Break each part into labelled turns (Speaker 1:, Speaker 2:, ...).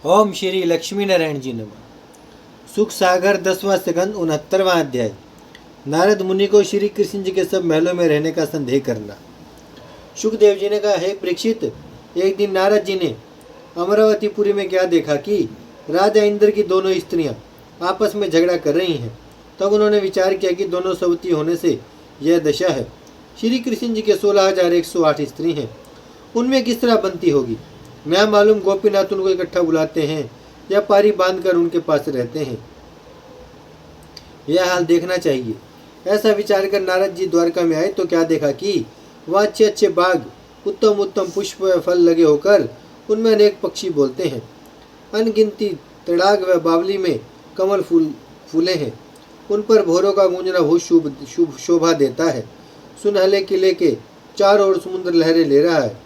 Speaker 1: ओम श्री लक्ष्मी नारायण जी नमः। सुख सागर 10वां स्कंद 69वां अध्याय। नारद मुनि को श्री कृष्ण जी के सब महलों में रहने का संदेह करना। सुखदेव जी ने कहा, हे परीक्षित, एक दिन नारद जी ने अमरावतीपुरी में क्या देखा कि राजा इंद्र की दोनों स्त्रियां आपस में झगड़ा कर रही हैं। तब उन्होंने विचार किया कि दोनों सवती होने से यह दशा है। श्री कृष्ण जी के 16,108 स्त्री हैं, उनमें किस तरह बनती होगी। न मालूम गोपीनाथ उनको इकट्ठा बुलाते हैं या पारी बांधकर उनके पास रहते हैं। यह हाल देखना चाहिए। ऐसा विचार कर नारद जी द्वारका में आए तो क्या देखा कि वह अच्छे अच्छे बाग, उत्तम उत्तम पुष्प व फल लगे होकर उनमें अनेक पक्षी बोलते हैं। अनगिनती तड़ाग व बावली में कमल फूले हैं। उन पर भोरों का गूंजना बहुत शुभ शोभा देता है। सुनहले किले के चारों ओर समुद्र लहरें ले रहा है।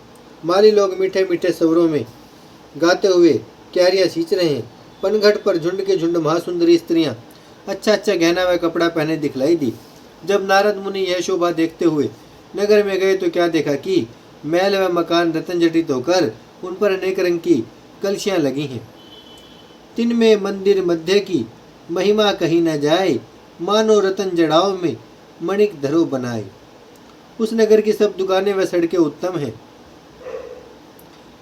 Speaker 1: माली लोग मीठे मीठे स्वरों में गाते हुए क्यारियां सींच रहे हैं। पनघट पर झुंड के झुंड महासुंदरी स्त्रियां अच्छा अच्छा गहना व कपड़ा पहने दिखलाई दी। जब नारद मुनि यह शोभा देखते हुए नगर में गए तो क्या देखा कि महल व मकान रतन जटित होकर उन पर अनेक रंग की कलशियां लगी हैं। तिनमें मंदिर मध्य की महिमा कहीं न जाए, मानो रतन जड़ाओं में मणिक धरो बनाए। उस नगर की सब दुकानें व सड़कें उत्तम हैं।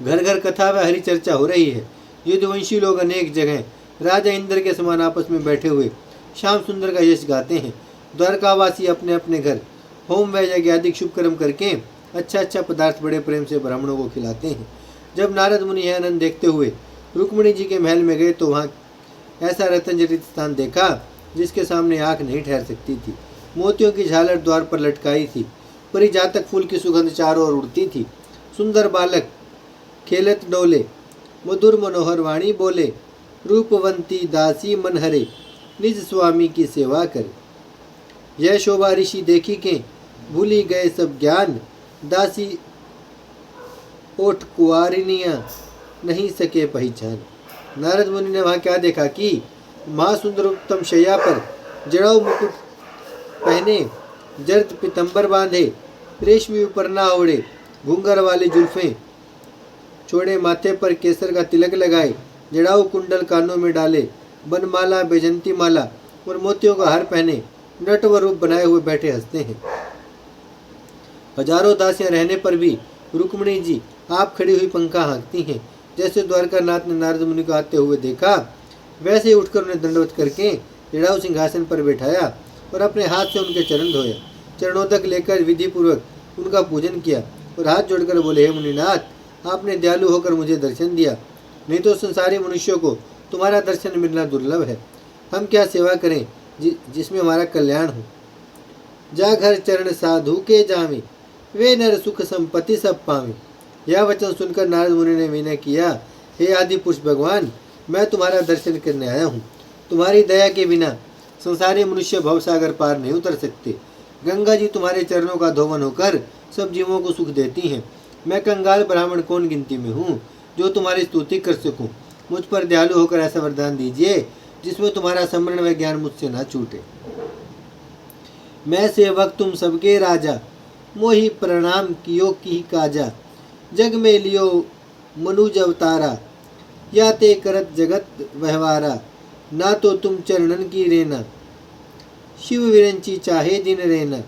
Speaker 1: घर घर कथा व हरि चर्चा हो रही है। युद्धवंशी लोग अनेक जगह राजा इंद्र के समान आपस में बैठे हुए श्याम सुंदर का यश गाते हैं। द्वारकावासी अपने अपने घर होम व यज्ञ आदि शुभ कर्म करके अच्छा अच्छा पदार्थ बड़े प्रेम से ब्राह्मणों को खिलाते हैं। जब नारद मुनि यह आनंद देखते हुए रुक्मिणी जी के महल में गए तो वहाँ ऐसा रतन जटित स्थान देखा जिसके सामने आँख नहीं ठहर सकती थी। मोतियों की झालर द्वार पर लटकाई थी। परिजातक फूल की सुगंध चारों ओर उड़ती थी। सुंदर बालक खेलत डोले, मधुर मनोहर वाणी बोले, रूपवंती दासी मनहरे, निज स्वामी की सेवा करे। यह शोभा ऋषि देखी के भूली गए सब ज्ञान, दासी ओठ कुआरिनियां नहीं सके पहचान। नारद मुनि ने वहां क्या देखा कि महासुंदर उत्तम शैया पर जड़ाऊ मुकुट पहने, जर्द पीतंबर बांधे, रेशमी उपरना ओढ़े, घूंगर वाली जुल्फें चौड़े माथे पर केसर का तिलक लगाए, जड़ाऊ कुंडल कानों में डाले, बनमाला बैजंती माला और मोतियों का हार पहने नट व रूप बनाए हुए बैठे हंसते हैं। हजारों दासियां रहने पर भी रुक्मिणी जी आप खड़ी हुई पंखा हाँकती हैं। जैसे द्वारकानाथ ने नारद मुनि को आते हुए देखा, वैसे ही उठकर उन्हें दंडवत करके जड़ाऊ सिंहासन पर बैठाया और अपने हाथ से उनके चरण धोया। चरणोदक लेकर विधि पूर्वक उनका पूजन किया और हाथ जोड़कर बोले, हे मुनिनाथ, आपने दयालु होकर मुझे दर्शन दिया, नहीं तो संसारी मनुष्यों को तुम्हारा दर्शन मिलना दुर्लभ है। हम क्या सेवा करें जिसमें हमारा कल्याण हो। जा घर चरण साधु के जावे, वे नर सुख संपत्ति सब पावे। यह वचन सुनकर नारद मुनि ने विनय किया, हे आदि पुरुष भगवान, मैं तुम्हारा दर्शन करने आया हूँ। तुम्हारी दया के बिना संसारी मनुष्य भवसागर पार नहीं उतर सकते। गंगा जी तुम्हारे चरणों का धोवन होकर सब जीवों को सुख देती हैं। मैं कंगाल ब्राह्मण कौन गिनती में हूँ जो तुम्हारी स्तुति कर सकूं। मुझ पर दयालु होकर ऐसा वरदान दीजिए जिसमें तुम्हारा स्मरण व ज्ञान मुझसे न छूटे। मैं सेवक तुम सबके राजा, मोहि प्रणाम कियो की काजा। जग में लियो मनुज अवतारा, या ते करत जगत व्यवहारा। ना तो तुम चरणन की रेना, शिव विरंची चाहे दिन रेना।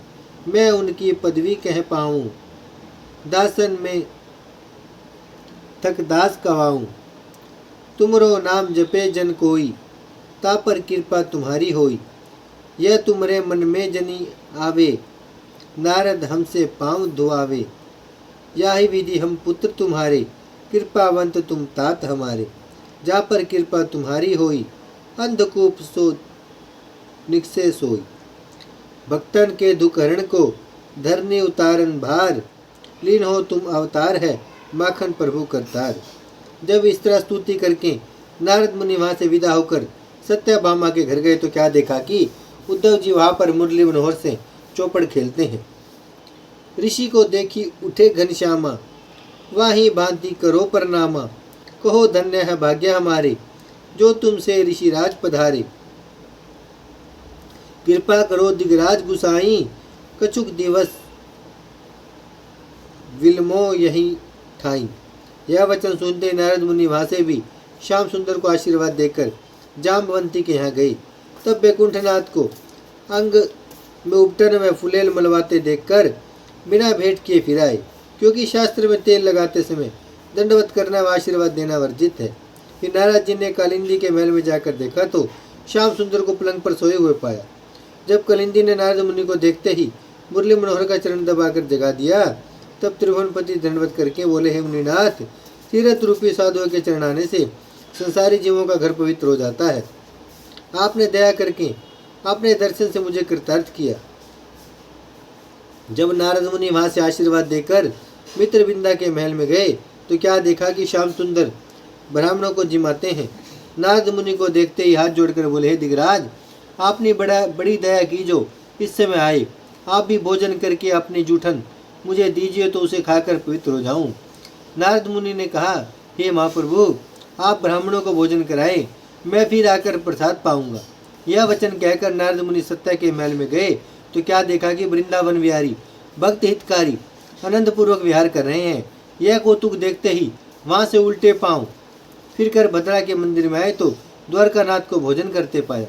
Speaker 1: मैं उनकी पदवी कह पाऊँ, दासन में तक दास कवाऊँ। तुमरो नाम जपे जन कोई, ता पर कृपा तुम्हारी होई। यह तुमरे मन में जनी आवे, नारद हमसे पाँव धुआवे। या ही विधि हम पुत्र तुम्हारे, कृपावंत तुम तात हमारे। जा पर कृपा तुम्हारी होई, अंधकूप सो निकसे सोई। भक्तन के दुख हरण को धरने उतारन भार, लीन हो तुम अवतार है माखन प्रभु करतार। जब इस तरह स्तुति करके नारद मुनि वहां से विदा होकर सत्यभामा के घर गए तो क्या देखा कि उद्धव जी वहां पर मुरली मनोहर से चौपड़ खेलते हैं। ऋषि को देखी उठे घनश्यामा, वाही भांति करो प्रणामा। कहो धन्य है भाग्य हमारे, जो तुमसे ऋषिराज पधारे। कृपा करो दिगराज गुसाई, कछुक दिवस विलमो यही ठाई। यह वचन सुनते नारद मुनि वहां से भी श्याम सुंदर को आशीर्वाद देकर जाम्बवंती के यहाँ गई। तब वैकुंठनाथ को अंग में उपटन में फुलेल मलवाते देखकर बिना भेंट किए फिर आए, क्योंकि शास्त्र में तेल लगाते समय दंडवत करना व आशीर्वाद देना वर्जित है। फिर नारद जी ने कालिंदी के महल में जाकर देखा तो श्याम सुंदर को पलंग पर सोए हुए पाया। जब कालिंदी ने नारद मुनि को देखते ही मुरली मनोहर का चरण दबाकर जगा दिया, तब त्रिभुवनपति दंडवत करके बोले, हे मुनिनाथ, तीर्थ रूपी साधुओं के चरण आने से संसारी जीवों का घर पवित्र हो जाता है। आपने दया करके अपने दर्शन से मुझे कृतार्थ किया। जब नारद मुनि वहां से आशीर्वाद देकर मित्रविंदा के महल में गए तो क्या देखा कि श्याम सुंदर ब्राह्मणों को जिमाते हैं। नारद मुनि को देखते ही हाथ जोड़कर बोले, हे दिगराज, आपने बड़ी दया की जो इस समय आए। आप भी भोजन करके अपनी जूठन मुझे दीजिए तो उसे खाकर पवित्र हो जाऊं। नारद मुनि ने कहा, हे महाप्रभु, आप ब्राह्मणों को भोजन कराए, मैं फिर आकर प्रसाद पाऊंगा। यह वचन कहकर नारद मुनि सत्या के महल में गए तो क्या देखा कि वृंदावन विहारी भक्त हितकारी आनंद पूर्वक विहार कर रहे हैं। यह कौतुक देखते ही वहां से उल्टे पांव फिर कर भद्रा के मंदिर में आए तो द्वारकानाथ को भोजन करते पाया।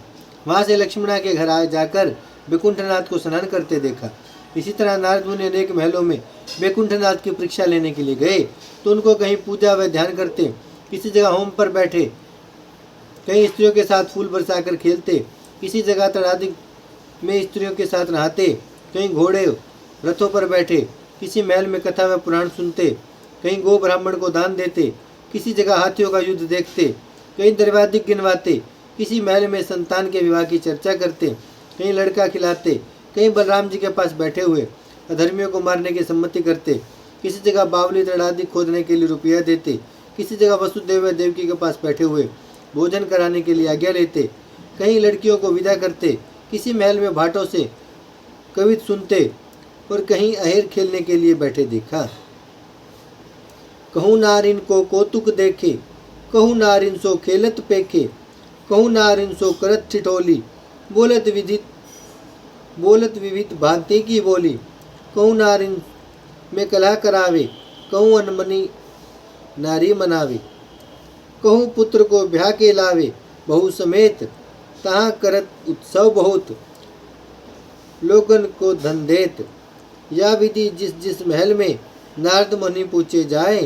Speaker 1: वहां से लक्ष्मणा के घर आए जाकर वैकुंठनाथ को स्नान करते देखा। इसी तरह नारद मुनि अनेक महलों में वैकुंठनाथ की परीक्षा लेने के लिए गए तो उनको कहीं पूजा व ध्यान करते, किसी जगह होम पर बैठे, कहीं स्त्रियों के साथ फूल बरसाकर खेलते, किसी जगह तड़ादी में स्त्रियों के साथ नहाते, कहीं घोड़े रथों पर बैठे, किसी महल में कथा व पुराण सुनते, कहीं गो ब्राह्मण को दान देते, किसी जगह हाथियों का युद्ध देखते, कहीं दरवादिक गिनवाते, किसी महल में संतान के विवाह की चर्चा करते, कहीं लड़का खिलाते, कहीं बलराम जी के पास बैठे हुए अधर्मियों को मारने की सम्मति करते, किसी जगह बावली तड़ादी खोदने के लिए रुपया देते, किसी जगह वसुदेव व देवकी के पास बैठे हुए भोजन कराने के लिए आज्ञा लेते, कहीं लड़कियों को विदा करते, किसी महल में भाटों से कवित सुनते और कहीं अहेर खेलने के लिए बैठे देखा। कहूँ नारिन को कौतुक देखे, कहूँ नारिन सो खेलत पेखे, कहूँ नारिन सो करत ठिठोली, बोलत विविध भांति की बोली, कहूँ नारिन में कलह करावे, कहूँ अनमनी नारी मनावे, कहूँ पुत्र को ब्याह के लावे, बहु समेत तहाँ करत उत्सव बहुत, लोगन को धन देत। या विधि जिस जिस महल में नारद मुनि पूछे जाए,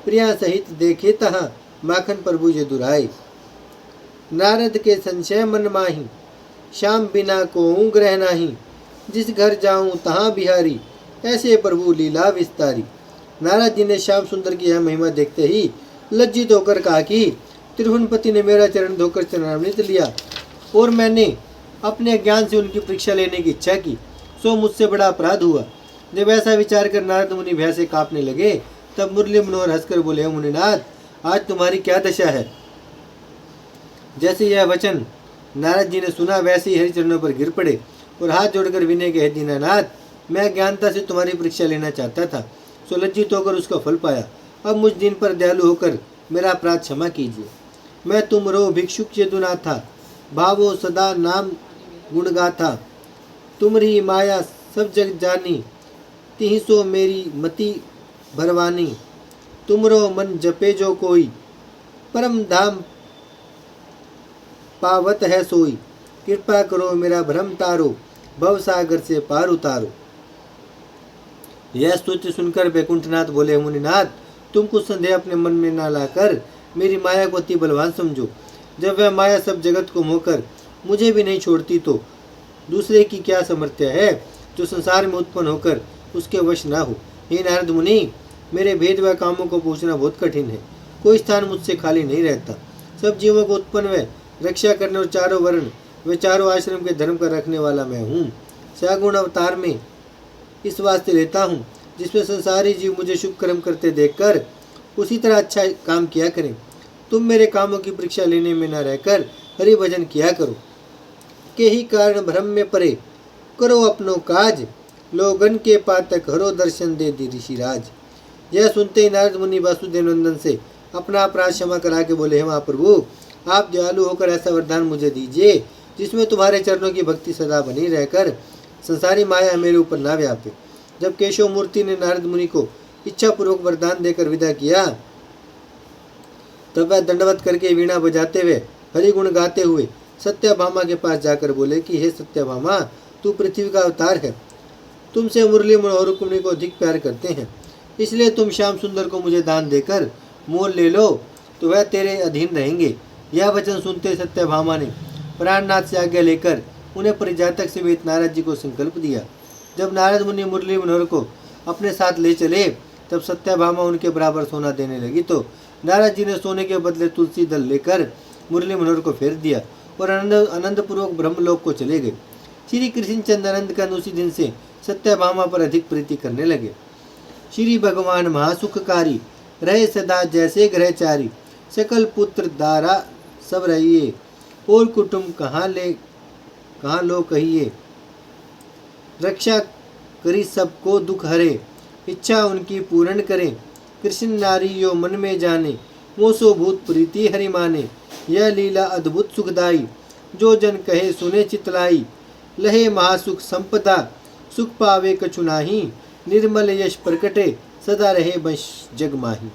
Speaker 1: प्रिया सहित देखे तहाँ माखन प्रभु जे दुराए। नारद के संशय मन माही, श्याम बिना को ग्रह नाही, जिस घर जाऊं तहाँ बिहारी, ऐसे प्रभु लीला विस्तारी। नारद जी ने श्याम सुंदर की यह महिमा देखते ही लज्जित होकर कहा कि त्रिभुवनपति ने मेरा चरण धोकर चरणामृत लिया और मैंने अपने ज्ञान से उनकी परीक्षा लेने की इच्छा की, सो मुझसे बड़ा अपराध हुआ। जब ऐसा विचार कर नारद मुनि भय से कांपने लगे तब मुरली मनोहर हंसकर बोले, मुनिनाथ, आज तुम्हारी क्या दशा है। जैसे यह वचन नारद जी ने सुना वैसे ही हरिचरणों पर गिर पड़े और हाथ जोड़कर विनय कहे, दीनानाथ, मैं ज्ञानता से तुम्हारी परीक्षा लेना चाहता था, सो लज्जित होकर उसका फल पाया। अब मुझ दिन पर दयालु होकर मेरा अपराध क्षमा कीजिए। मैं तुम रो भिक्षुक चेदुना था, भावो सदा नाम गुण गाथा, तुमरी माया सब जग जानी, तिहि सो मेरी मति भरवानी, तुमरो मन जपे जो कोई, परम धाम पावत है सोई, कृपा करो मेरा भ्रम तारो, भव सागर से पार उतारो। यह स्तुति सुनकर वैकुंठनाथ बोले, मुनिनाथ, तुम कुछ संदेह अपने मन में ना लाकर मेरी माया को अति बलवान समझो। जब वह माया सब जगत को मोहकर मुझे भी नहीं छोड़ती तो दूसरे की क्या सामर्थ्य है जो संसार में उत्पन्न होकर उसके वश ना हो। हे नारद मुनि, मेरे भेद व कामों को पूछना बहुत कठिन है, कोई स्थान मुझसे खाली नहीं रहता। सब जीवों को उत्पन्न व रक्षा करने और चारों वर्ण व चारों आश्रम के धर्म का रखने वाला मैं हूँ। सगुण अवतार में इस वास्ते लेता हूँ जिसमें संसारी जीव मुझे शुभ कर्म करते देखकर उसी तरह अच्छा काम किया करें। तुम मेरे कामों की परीक्षा लेने में न रहकर हरि भजन किया करो। के ही कारण भ्रम में परे करो अपनो काज, लोगन के पातक हरो दर्शन दे दी ऋषिराज। यह सुनते ही नारद मुनि वासुदेव नंदन से अपना अपराध क्षमा करा के बोले, हे महाप्रभु, आप दयालु होकर ऐसा वरदान मुझे दीजिए जिसमें तुम्हारे चरणों की भक्ति सदा बनी रहकर संसारी माया मेरे ऊपर ना व्यापे। जब केशव मूर्ति ने नारद मुनि को इच्छा पूर्वक वरदान देकर विदा किया तब वह दंडवत करके वीणा बजाते हुए हरिगुण गाते हुए सत्यभामा के पास जाकर बोले कि हे सत्यभामा, तू पृथ्वी का अवतार है। तुमसे मुरली मनोहर रुक्मिणी को अधिक प्यार करते हैं, इसलिए तुम श्याम सुंदर को मुझे दान देकर मोल ले लो तो वह तेरे अधीन रहेंगे। यह वचन सुनते सत्यभामा ने प्राणनाथ से आज्ञा लेकर उन्हें परिजातक समेत नारद जी को संकल्प दिया। जब नारद मुनि मुरली मनोहर को अपने साथ ले चले तब सत्यभामा उनके बराबर सोना देने लगी तो नारद जी ने सोने के बदले तुलसी दल लेकर मुरली मनोहर को फेर दिया और आनंद पूर्वक ब्रह्मलोक को चले गए। श्री कृष्ण चंद्रानंद का उसी दिन से सत्यभामा पर अधिक प्रीति करने लगे। श्री भगवान महासुखकारी रहे सदा जैसे ग्रहचारी, सकल पुत्र दारा सब रहिए, और कुटुंब कहाँ लो कहिए। रक्षा करी सबको दुख हरे, इच्छा उनकी पूर्ण करे। कृष्ण नारी यो मन में जाने, मोसो भूत प्रीति हरि माने। यह लीला अद्भुत सुखदाई, जो जन कहे सुने चितलाई। लहे महासुख संपदा, सुख पावे कछु नाही। निर्मल यश प्रकटे, सदा रहे बंश जग माही।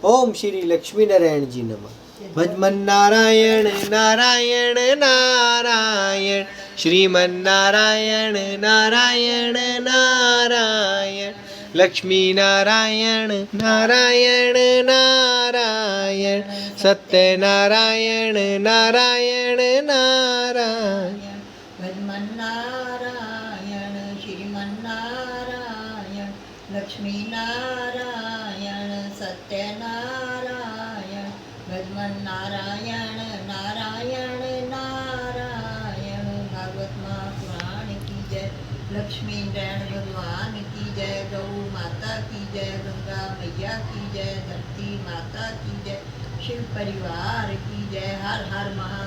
Speaker 1: ओम श्री लक्ष्मी नारायण जी नमः। भजमन नारायण नारायण नारायण, श्रीमन नारायण नारायण नारायण। लक्ष्मी नारायण नारायण नारायण, सत्य नारायण नारायण नारायण।
Speaker 2: भजमन नारायण श्रीमन नारायण, लक्ष्मी नारायण सत्य नारायण। भजमन नारायण नारायण नारायण। भागवत महापुराण की जय, लक्ष्मी नारायण भगवान की जय, गौ माता की जय, गंगा मैया की जय, धरती माता की जय, शिव परिवार की जय। हर हर महा